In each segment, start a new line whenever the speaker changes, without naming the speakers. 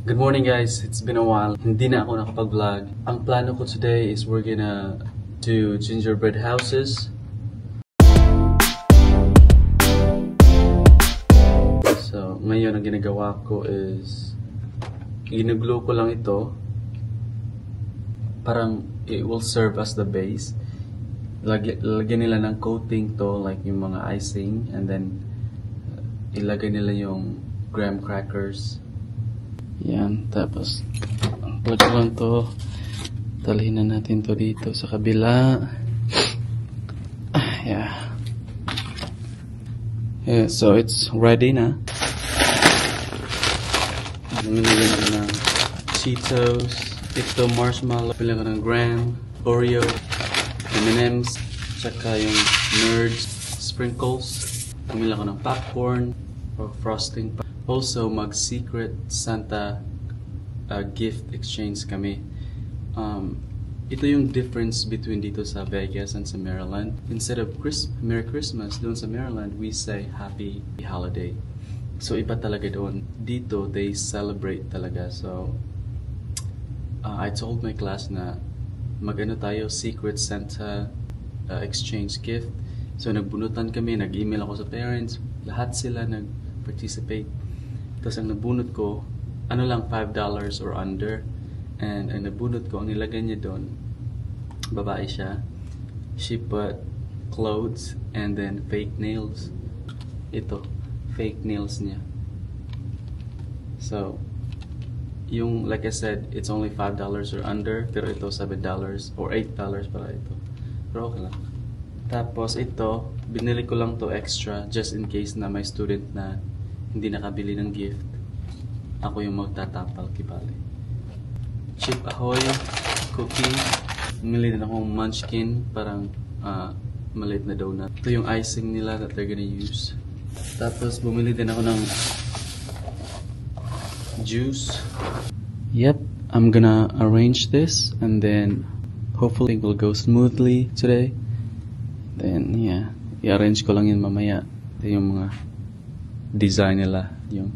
Good morning guys, it's been a while. Hindi na ako nakapag-vlog. Ang plano ko today is we're gonna do gingerbread houses. So, ngayon ang ginagawa ko is ginuglo ko lang ito. Parang it will serve as the base. Lagyan nila ng coating to, like yung mga icing, and then ilagay nila yung graham crackers. Yan, tapos plug lang to, talhin na natin to dito sa kabila. Yeah, so it's ready na. Bumili ko ng Cheetos, ito marshmallow, bumili ko ng graham, Oreo, M&M's, tsaka yung Nerds sprinkles. Bumili ko ng popcorn or frosting. Also, mag-secret Santa gift exchange kami. Ito yung difference between dito sa Vegas and sa Maryland. Instead of Merry Christmas, doon sa Maryland, we say Happy Holiday. So, iba talaga doon. Dito, they celebrate talaga. So, I told my class na mag-ano tayo, secret Santa exchange gift. So, nagbunutan kami, nag-email ako sa parents. Lahat sila nag-participate. Tapos ang nabunot ko, ano lang, $5 or under. And ang nabunot ko, ang nilagay niya doon, babae siya. She put clothes and then fake nails. Ito, fake nails niya. So, yung, like I said, it's only $5 or under. Pero ito, $7 or $8 para ito. Pero okay lang. Tapos ito, binili ko lang to extra just in case na may student na hindi nakabili ng gift. Ako yung magtatapal kibali. Chip Ahoy, cookie. Bumili din akong munchkin, parang maliit na donut. Ito yung icing nila that they're gonna use. Tapos bumili din ako ng juice. Yep, I'm gonna arrange this and then hopefully it will go smoothly today. Then yeah, i-arrange ko lang yun mamaya. Ito yung mga design nila, yung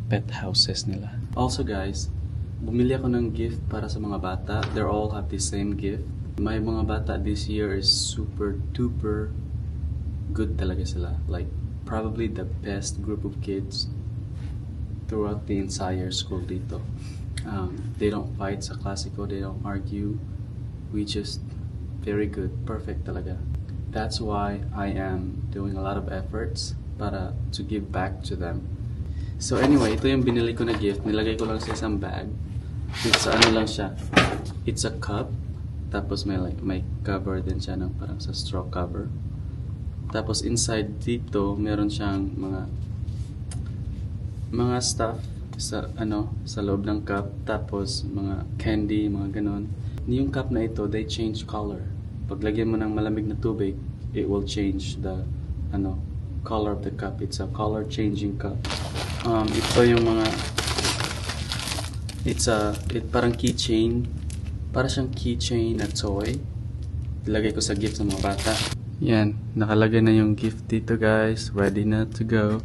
pet houses nila. Also guys, bumili ako ng gift para sa mga bata. They all have the same gift. May mga bata this year is super duper good talaga sila. Like probably the best group of kids throughout the entire school dito. They don't fight sa klasiko, they don't argue. We just very good, perfect talaga. That's why I am doing a lot of efforts para to give back to them. So anyway, ito yung binili ko na gift. Nilagay ko lang sa isang bag. It's ano lang siya. It's a cup. Tapos may cover din siya ng parang sa straw cover. Tapos inside dito, meron siyang mga stuff sa loob ng cup. Tapos mga candy, mga ganon. Yung cup na ito, they change color. Paglagyan mo ng malamig na tubig, it will change the color of the cup. It's a color changing cup. Ito yung mga parang keychain. Para siyang keychain na toy. Ilagay ko sa gift sa mga bata. Yan, nakalagay na yung gift dito guys. Ready na to go.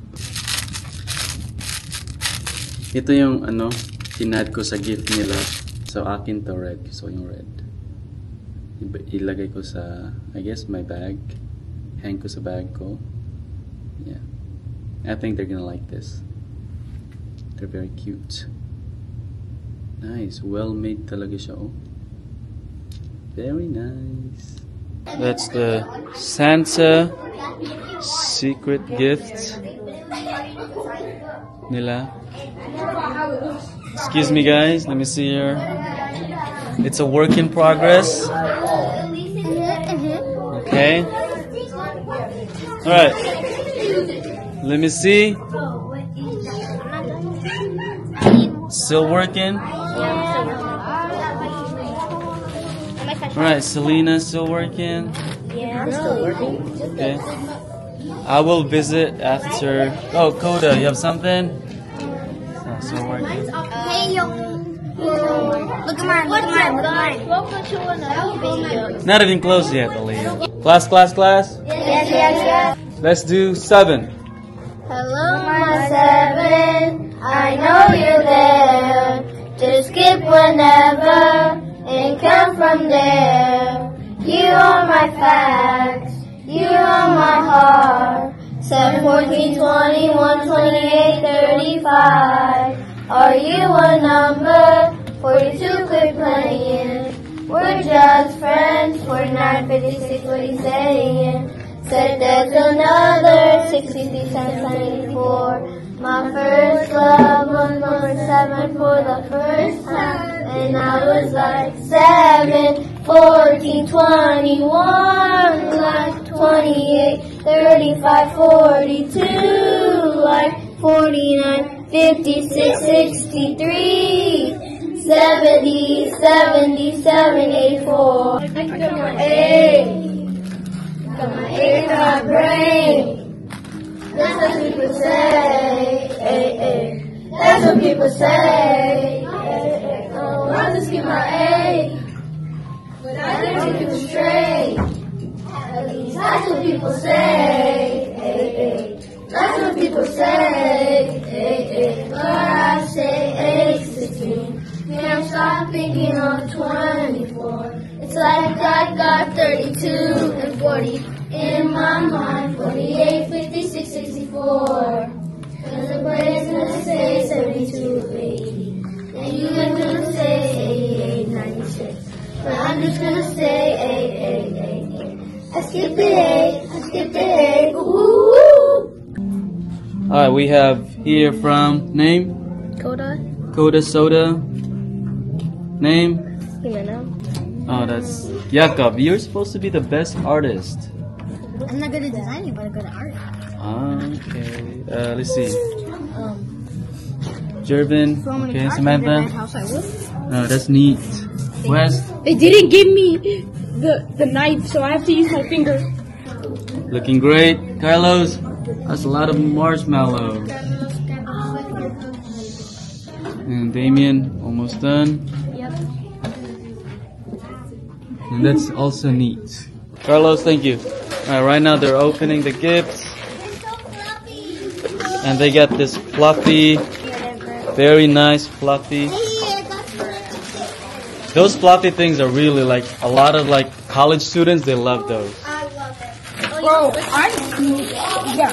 Ito yung tinad ko sa gift nila. So akin to red. So yung red. Ilagay ko sa, I guess, my bag. Hang ko sa bag ko. Yeah. I think they're gonna like this. They're very cute. Nice. Well made talaga siya, oh. Very nice. That's the Santa secret gift nila. Excuse me guys, let me see here. It's a work in progress. Okay. Alright. Let me see. Still working? Alright, Selena still working?
Yeah, still working.
Okay. I will visit after. Oh, Coda, you have something? Still working.
Hey, look at mine, look at mine. Welcome to another video.
Not even close yet, Aaliyah. Class?
Yes.
Let's do 7.
Hello, my 7. I know from there. You are my facts. You are my heart. 7, 14, 21, 28, 35. Are you a number? 42, quit playing. We're just friends. 49, 56, what are you saying? Said there's another 63 cents, 94. My first love was number 7 for the first time. And I was like 7, 14, 21, like 28, 35, 42, like 49, 56, 63, 70, 77, 84. I got my A. Got my A in my brain. That's what people say. That's what people say. Oh, I'll just get my A. But I didn't keep it straight. At least that's what people say. That's what people say. But I say 16. Can't stop thinking of 24. It's like I got 32 and 40 in my mind. 48, 56, 64. And the brain's gonna say 72, 80. And you ain't gonna say 88, 96. But I'm just gonna say 8. I skipped the 8. Ooh.
Alright, we have here from name? Coda Soda. Name? Oh, that's Jakob. You're supposed to be the best artist.
I'm not good at designing, but I'm good at art.
Okay. Let's see. Jervin. Okay, Samantha. Oh, that's neat. Wes.
They didn't give me the knife, so I have to use my finger.
Looking great. Carlos. That's a lot of marshmallow. And Damien, almost done.
Yep.
And that's also neat. Carlos, thank you. Alright, right now they're opening the gifts. And they got this fluffy, very nice fluffy. Those fluffy things are really like, a lot of like college students, they love those.
Bro, yeah.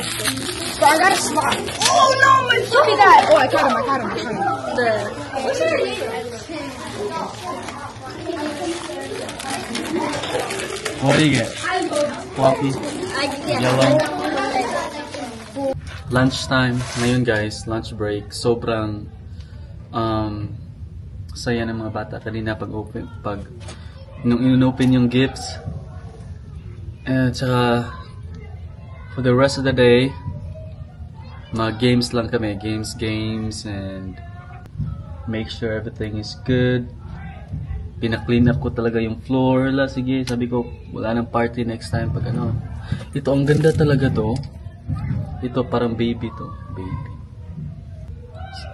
So I got a spot. Oh no, my look at that. Oh, I caught him. What's her name?
What do you get? Fluffy? Yellow? Lunchtime. Ngayon guys, lunch break. Sobrang saya ng mga bata. Kanina nung in-open yung gifts. And saka, for the rest of the day, mga games lang kami. Games, and make sure everything is good. Pina-clean up ko talaga yung floor. Sige, sabi ko, wala nang party next time pag ano. Ito, ang ganda talaga to. Ito, parang baby to. Baby.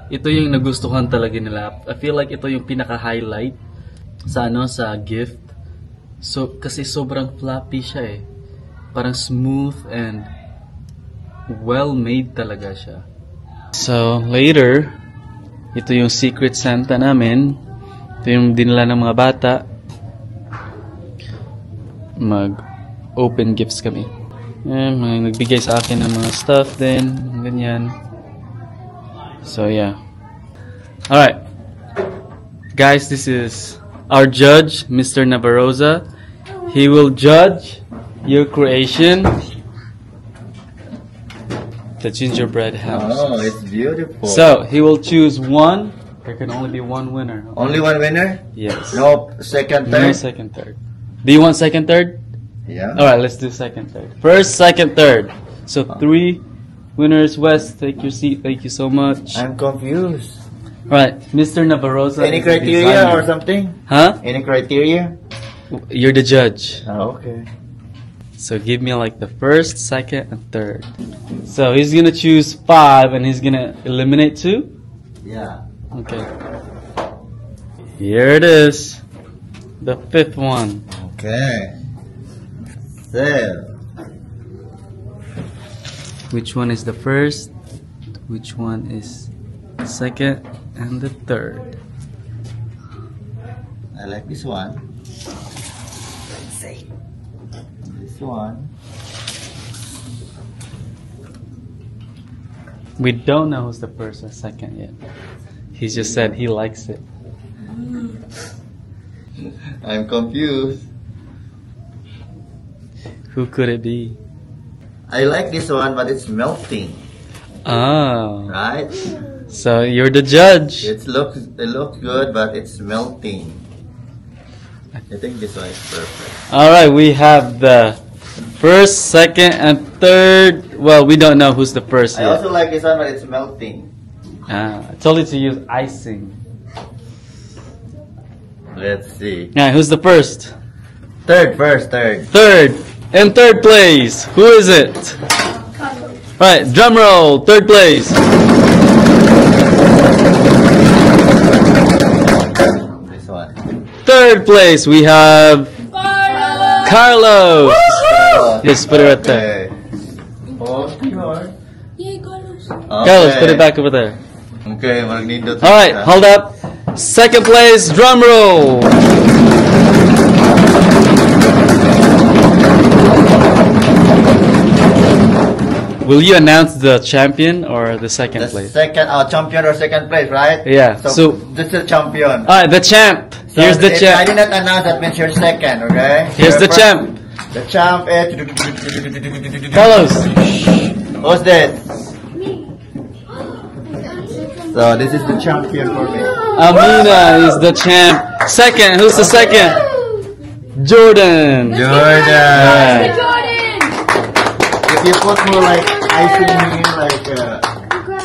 Ito yung nagustuhan talaga nila. I feel like ito yung pinaka-highlight sa gift. So, kasi sobrang floppy siya eh. Parang smooth and well-made talaga siya. So, later, ito yung Secret Santa namin. Ito yung dinala ng mga bata. Mag-open gifts kami. May nagbigay sa akin ng mga stuff din. Ganyan. So, yeah. Alright. Guys, this is our judge, Mr. Navarroza. He will judge your creation. The gingerbread house.
Oh, it's beautiful.
So, he will choose one. There can only be one winner.
Only one winner?
Yes.
No second, third?
No second, third. Do you want second, third?
Yeah.
Alright, let's do second, third. First, second, third. So, 3 winners. Wes, take your seat. Thank you so much.
I'm confused.
Alright, Mr. Navarroza.
Any criteria or something?
Huh?
Any criteria?
You're the judge.
Oh, okay.
So give me like the first, second, and third. So he's gonna choose 5 and he's gonna eliminate 2?
Yeah.
Okay. Here it is. The 5th one.
Okay. There.
Which one is the first? Which one is the second? And the third?
I like this one. see. This one.
We don't know who's the first or second yet. He just said he likes it.
I'm confused.
Who could it be?
I like this one, but it's melting.
Oh.
Right?
So you're the judge.
It looks good, but it's melting. I think this one is perfect.
Alright, we have the first, second, and third. Well, we don't know who's the first
I
yet.
also like this one, but it's melting.
I told you to use icing.
Let's see.
Alright, who's the first?
Third, third.
Third. In third place. Who is it? Right, drum roll. Third place.
This one.
Third place, we have Carlos. Just put it right there.
Okay. Oh, sure.
Carlos, put it back over there.
Okay, magnindo.
Alright, hold up. Second place, drum roll. Will you announce the champion or the second
The
place?
second, champion or second place, right?
Yeah,
So,
so-
this is the champion.
Alright, the champ.
So
Here's the
if I
champ.
did not announce, that means you're second, okay?
Here's
You're
the
first.
champ.
The champ is...
Carlos.
Who's this? So this is the champion for me.
Amina is the champ. Second, who's the second? Jordan.
Jordan.
Alright.
If you put more like icing here, like...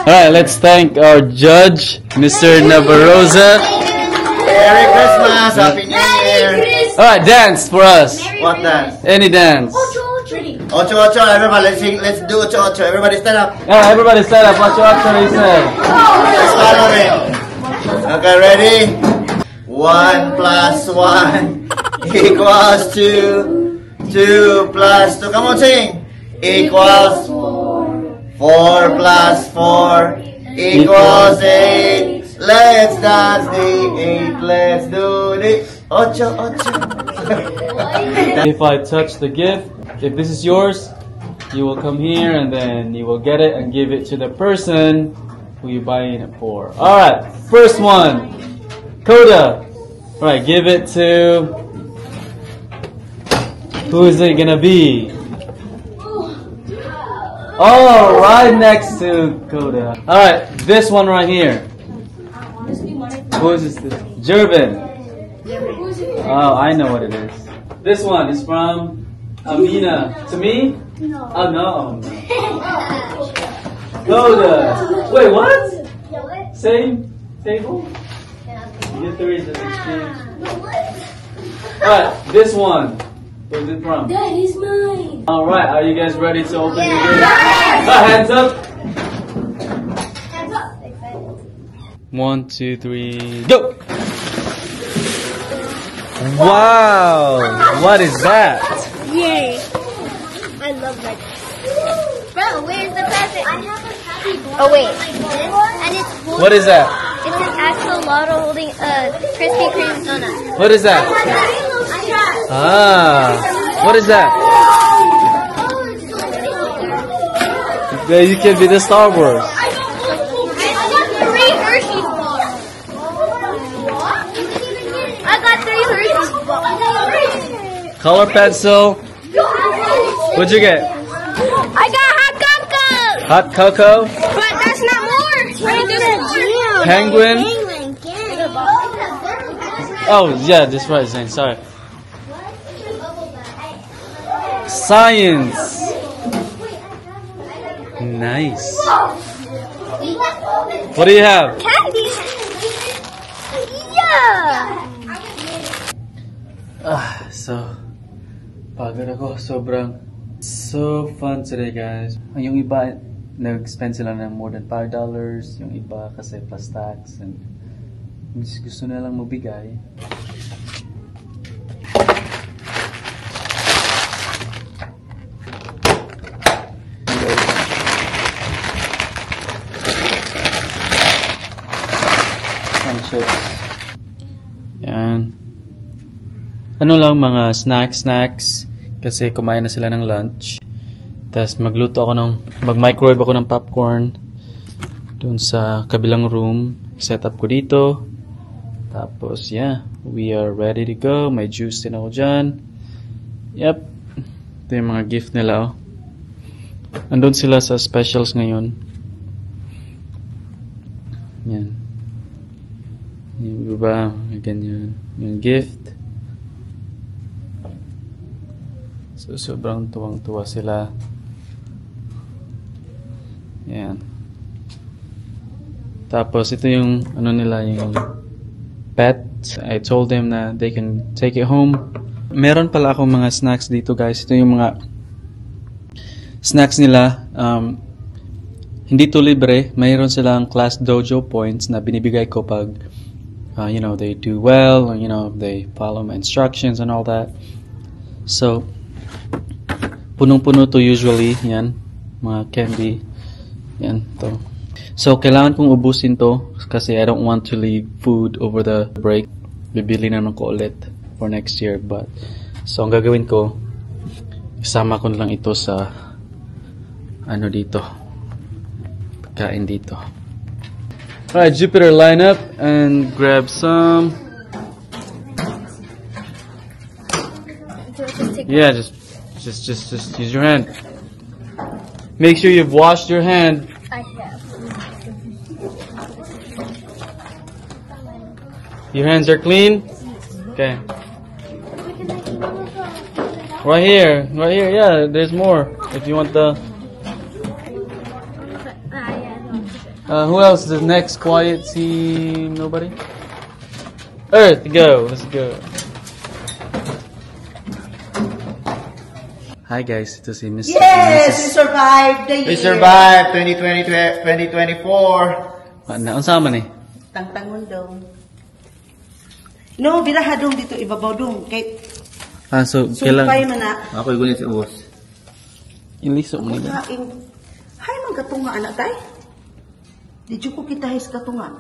Alright, let's thank our judge, Mr. Navarroza.
Merry Christmas! Happy New Year!
Alright, dance for us.
What dance?
Any dance.
Ocho, ocho, everybody, let's sing, let's do ocho, ocho. Everybody stand up.
Alright, everybody stand up. Watch what he said.
Let's follow me. Okay, ready? 1 plus 1 equals 2. 2 plus 2. Come on, sing. Equals 4 plus 4 equals 8. Let's dance the 8. Let's do the ocho, ocho.
If I touch the gift, if this is yours, you will come here and then you will get it and give it to the person who you're buying it for. Alright, first one. Coda. Alright, give it to... Who is it gonna be? Oh, right next to Coda. Alright, this one right here. Who is this? Jervin. Oh, I know what it is. This one is from Amina. To me? No. Oh, no. Coda. Wait, what? Same table? You get 3 just exchange. Alright, this one. Where's it from?
That is mine.
Alright, are you guys ready to open the gift?
Yeah.
Hands up.
Hands up.
1, 2, 3, go! Wow! What is that?
Yay. I love that. Bro, where's the present? I have a happy ball. Oh, wait. Like this, and it's holding,
What is that?
It's an axolotl holding a Krispy Kreme donut.
What is that? Ah, what is that? Yeah, you can be the Star Wars.
I got 3 Hershey's bars. I got 3 Hershey's bars.
Color pencil. What'd you get?
I got hot cocoa.
Hot cocoa.
But that's not more. I mean, there's more.
Penguin. Oh, yeah, that's right, Zane. Sorry. Science. Nice. What do you have?
Candy. Yeah.
So, pagod ako. Sobrang so fun today, guys. Yung iba, nag-spend sila ng more than $5. Yung iba kasi plus tax. And gusto nilang mabigay. Some chips. Yan. ano lang, mga snacks. Kasi kumain na sila ng lunch. Tapos mag-microwave ako ng popcorn. Doon sa kabilang room. Set up ko dito. Tapos, yeah. We are ready to go. May juice din ako dyan. Yep. Ito yung mga gift nila, oh. Andun sila sa specials ngayon. Yan. Yung iba, ganyan. Yung gift. So, sobrang tuwang-tuwa sila. Yan. Tapos, ito yung, ano nila, yung pet. I told them na they can take it home. Meron pala akong mga snacks dito, guys. Ito yung mga snacks nila. Hindi to libre. Mayroon silang class dojo points na binibigay ko pag, you know, they do well, or, you know, they follow my instructions and all that. So, punong-puno to usually. Yan. Mga candy. Yan. To. So, kailangan kong ubusin to kasi I don't want to leave food over the break. Bibili naman ko ulit for next year. But, so, ang gagawin ko, isama ko lang ito sa ano dito. Pagkain dito. Alright, Jupiter, line up and grab some. Yeah, just use your hand. Make sure you've washed your hand.
I have.
Your hands are clean? Okay. Right here, yeah, there's more. If you want the... who else is next? Quiet, see nobody? Earth, go, let's go. Hi guys, ito si Mr.
Yes, we survived the year.
We survived 2020, 2024.
Ano sama ni?
Tangtangon daw. No, biraha dong dito ibabaw dong. Kay
So,
sumpay man na.
Ako yung gunit sa ubos.
Iliso mo nila.
Kain. Hay man katunga anak tay. Di ko kita his katunga.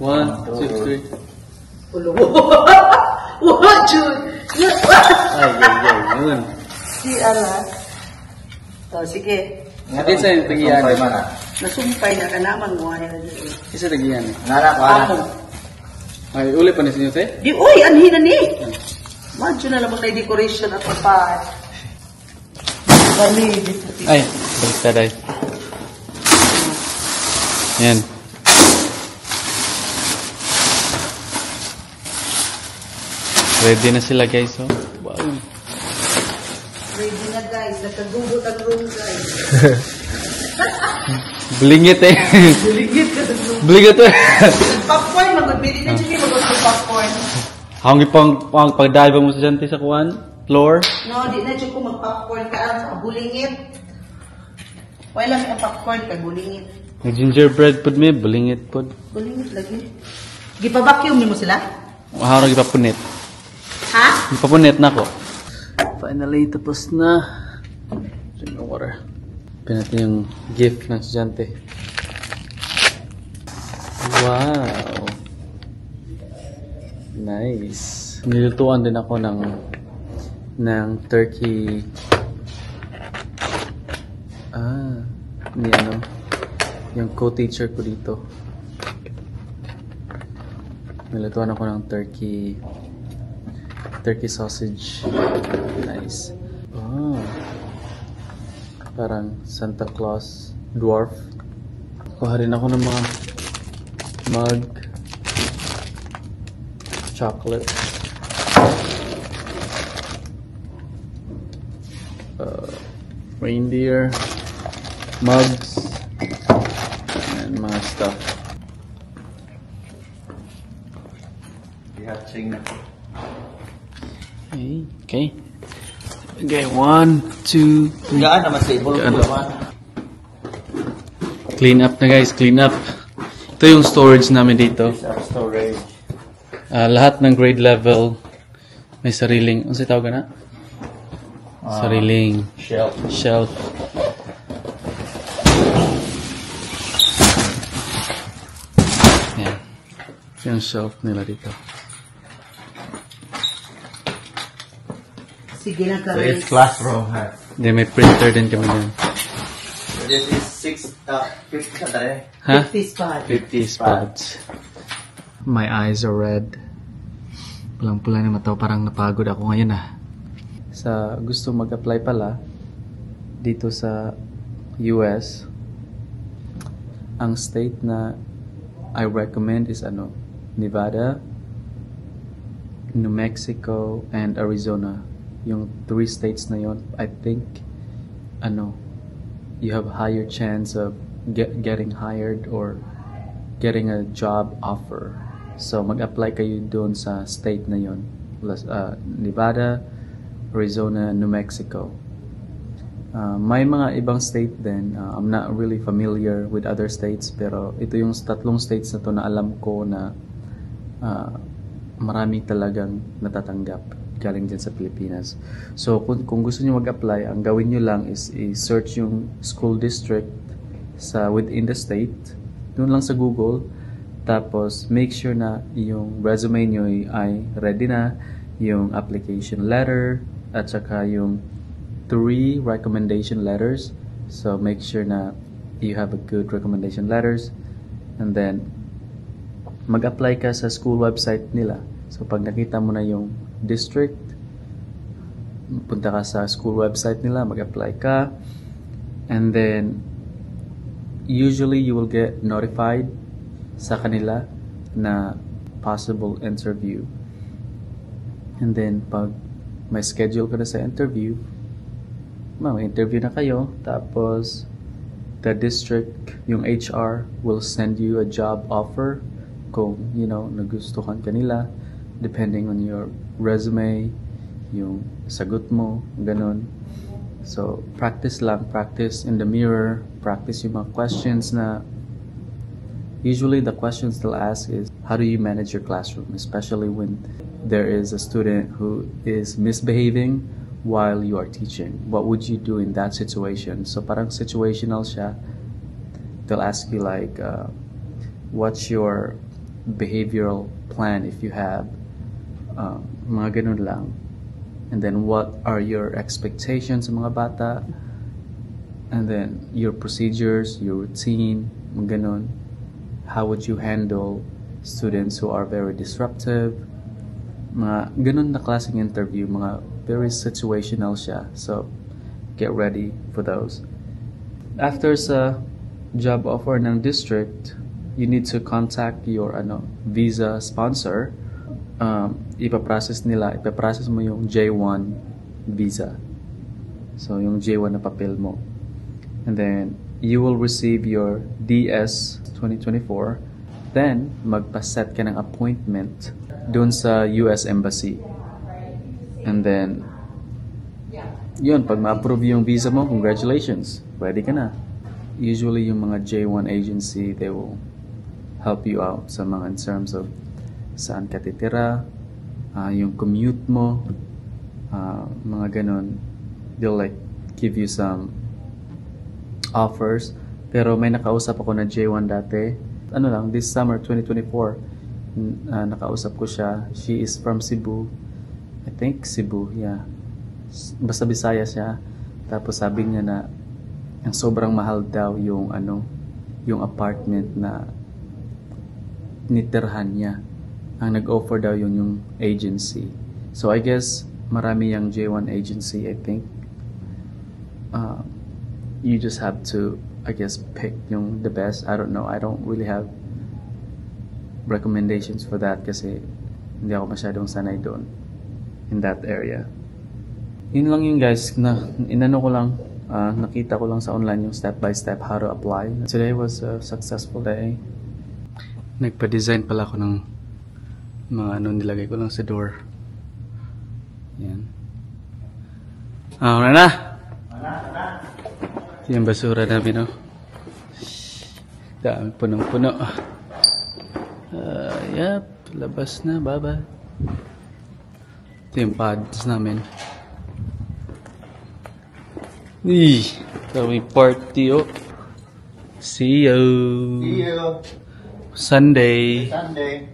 1, 2, 3.
Ulo. Wa jud.
Ay, yun.
Si ala. To sige.
Isa yung tagiyan.
Sumpay man, ah.
Nasumpay na ka naman mo na dito.
Isa tagiyan.
Nara ko,
Ako.
Ay, uli pa ni sinyo, te?
Di oy anhin na ni. Madyo na lang tayo decoration at pa. Kami dito.
Ay, baliktad ay. Yan. Ready na sila, guys, oh. Wow.
Ready na guys, nakagugot ang room guys.
Blingit eh.
Buligid ka sa room.
Blingit eh.
Popcorn, magbili na siya magod ng popcorn.
Hangi pang pag-dive mo sa dyan, te, sa kuwan? Floor?
No, di na siya ko mag-popcorn ka sa bulingit. Wala lang ang popcorn ka, bulingit.
May gingerbread pod me, blingit pod.
Bulingit lagi. Gipa-vacuum mo sila?
Harang ipapunit.
Ha?
Ipapunit na ko. Finally, tapos na. Drink ng water. Pinati yung gift ng estudyante. Wow! Nice. Nilutuan din ako ng turkey. Ni ano, yung co-teacher ko dito. Nilutuan ako ng turkey sausage. Nice. Oh. Parang Santa Claus dwarf. Kuha rin ako ng mga mug, chocolate, reindeer, mugs, and mga stuff. Okay. Okay, 1, 2, 3.
Gaan naman sa ibol.
Clean up na guys, clean up. Ito yung storage namin dito.
Our storage.
Lahat ng grade level may sariling, ano siya tawag na? Sariling shelf. Yan. Yung shelf nila dito.
Sige na ka.
So it's classroom. Huh?
Then may printer din kami dun.
So this is 50 tare.
Ha?
50 spot.
50 spots. My eyes are red. Pulang-pula na mata, parang napagod ako ngayon Sa gusto mag-apply pala dito sa US, ang state na I recommend is Nevada, New Mexico, and Arizona. Yung 3 states na yon, I think you have higher chance of getting hired or getting a job offer. So mag-apply kayo doon sa state na yon, Nevada, Arizona, New Mexico. May mga ibang state din. I'm not really familiar with other states, pero ito yung 3 states na to na alam ko na marami talagang natatanggap galing dyan sa Pilipinas. So kung gusto niyo mag-apply, ang gawin niyo lang is i-search yung school district within the state, doon lang sa Google. Tapos make sure na yung resume niyo ay ready na, yung application letter, at saka yung 3 recommendation letters. So make sure na you have a good recommendation letters, and then mag-apply ka sa school website nila. So pag nakita mo na yung district, punta ka sa school website nila, mag-apply ka, and then usually you will get notified sa kanila na possible interview. And then pag may schedule ka na sa interview, mag-interview na kayo, tapos the district, yung HR will send you a job offer kung nagustuhan kanila, depending on your resume, yung sagot mo, ganun. So practice in the mirror, practice yung mga questions na usually the questions they'll ask is, how do you manage your classroom, especially when there is a student who is misbehaving while you are teaching. What would you do in that situation? So parang situational siya. They'll ask you like, what's your behavioral plan if you have? Mga ganun lang. And then what are your expectations sa mga bata? And then your procedures, your routine, mga ganun. How would you handle students who are very disruptive? Mga ganun na klaseng interview, mga very situational siya. So get ready for those. After sa job offer ng district, you need to contact your visa sponsor. Ipaprocess mo yung J1 visa. So yung J1 na papel mo. And then you will receive your DS 2024. Then magpa-set ka ng appointment dun sa US Embassy. And then yun, pag ma-approve yung visa mo, congratulations, ready ka na. Usually yung mga J1 agency, they will help you out sa mga in terms of saan ka titira, yung commute mo, mga ganun. They'll like give you some offers. Pero may nakausap ako na J1 dati. This summer 2024, nakausap ko siya. She is from Cebu. I think Cebu, yeah. Basta Bisaya siya. Tapos sabi niya na ang sobrang mahal daw yung yung apartment na nitirhan niya. Ang nag-offer daw yung agency. So I guess marami yung J1 agency, I think. You just have to, I guess, pick yung the best. I don't know. I don't really have recommendations for that kasi hindi ako masyadong sanay doon in that area. Yun lang yun guys, na ko lang, nakita ko lang sa online yung step by step how to apply. Today was a successful day. Nagpa-design pala ako ng mga nilagay ko lang sa door. Yan. Wala na! Ito yung basura namin, Dami punong-puno. Yep, labas na, baba. Ito yung pads namin. Ito yung party, See you!
See you!
Sunday!
Sunday!